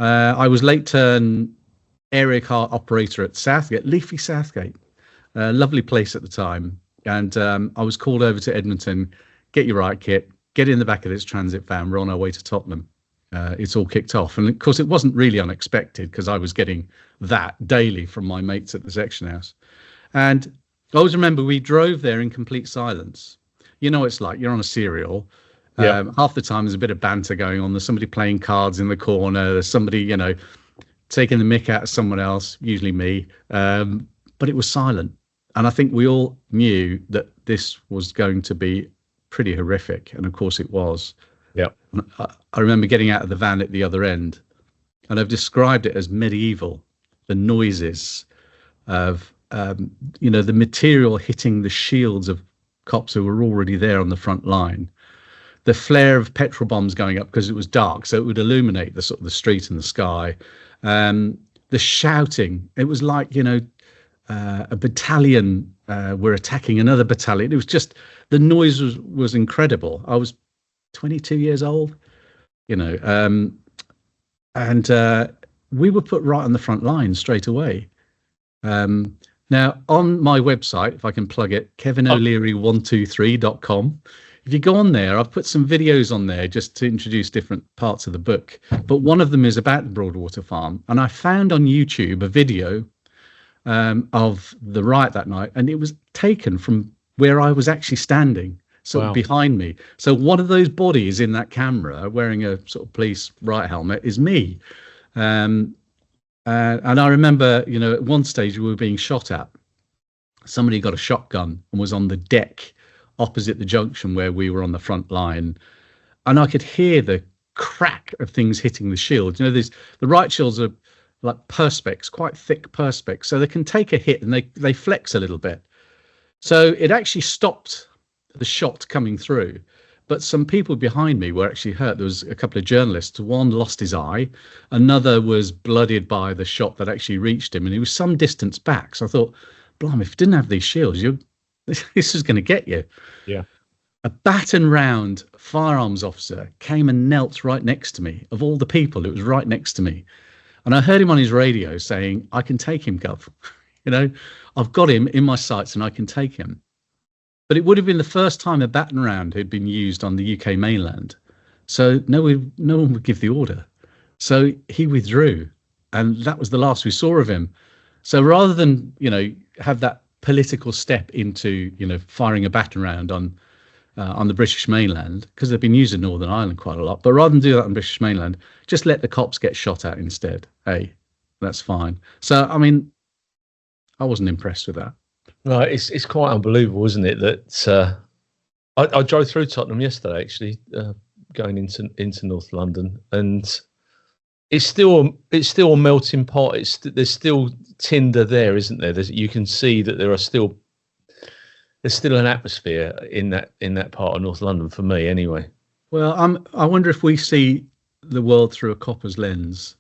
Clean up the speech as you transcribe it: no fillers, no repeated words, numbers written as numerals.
I was late turn area car operator at Southgate, Leafy Southgate, lovely place at the time. And I was called over to Edmonton, get your riot kit, get in the back of this transit van. We're on our way to Tottenham. It's all kicked off. And of course, it wasn't really unexpected because I was getting that daily from my mates at the section house. And I always remember we drove there in complete silence. You know, it's like you're on a serial. Half the time there's a bit of banter going on. There's somebody playing cards in the corner. There's somebody, taking the mick out of someone else, usually me. But it was silent. And I think we all knew that this was going to be pretty horrific. And of course it was. Yeah. I remember getting out of the van at the other end, and I've described it as medieval. The noises of, the material hitting the shields of cops who were already there on the front line. The flare of petrol bombs going up because it was dark, so it would illuminate the sort of the street and the sky. The shouting, it was like, a battalion were attacking another battalion. It was just, the noise was incredible. I was 22 years old, and we were put right on the front line straight away. Now, on my website, if I can plug it, kevinoleary123.com. If you go on there, I've put some videos on there just to introduce different parts of the book. But one of them is about the Broadwater farm. And I found on YouTube a video of the riot that night, and it was taken from where I was actually standing, sort of behind me. So one of those bodies in that camera wearing a sort of police riot helmet is me. And I remember, at one stage we were being shot at. Somebody got a shotgun and was on the deck opposite the junction where we were on the front line. And I could hear the crack of things hitting the shield. The riot shields are like perspex, quite thick perspex. So they can take a hit and they flex a little bit. So it actually stopped the shot coming through. But some people behind me were actually hurt. There was a couple of journalists. One lost his eye. Another was blooded by the shot that actually reached him. And he was some distance back. So I thought, blimey, if you didn't have these shields, this is going to get you. Yeah. A baton round firearms officer came and knelt right next to me. Of all the people, it was right next to me. And I heard him on his radio saying, I can take him, Gov. I've got him in my sights and I can take him. But it would have been the first time a baton round had been used on the UK mainland. So no one would give the order. So he withdrew, and that was the last we saw of him. So rather than, have that political step into, firing a baton round on the British mainland, because they've been used in Northern Ireland quite a lot, but rather than do that on British mainland, just let the cops get shot at instead. Hey, that's fine. So, I wasn't impressed with that. No, it's quite unbelievable, isn't it? That I drove through Tottenham yesterday, actually, going into North London, and it's still a melting pot. There's still tinder there, isn't there? You can see that there's still an atmosphere in that part of North London, for me, anyway. Well, I wonder if we see the world through a copper's lens.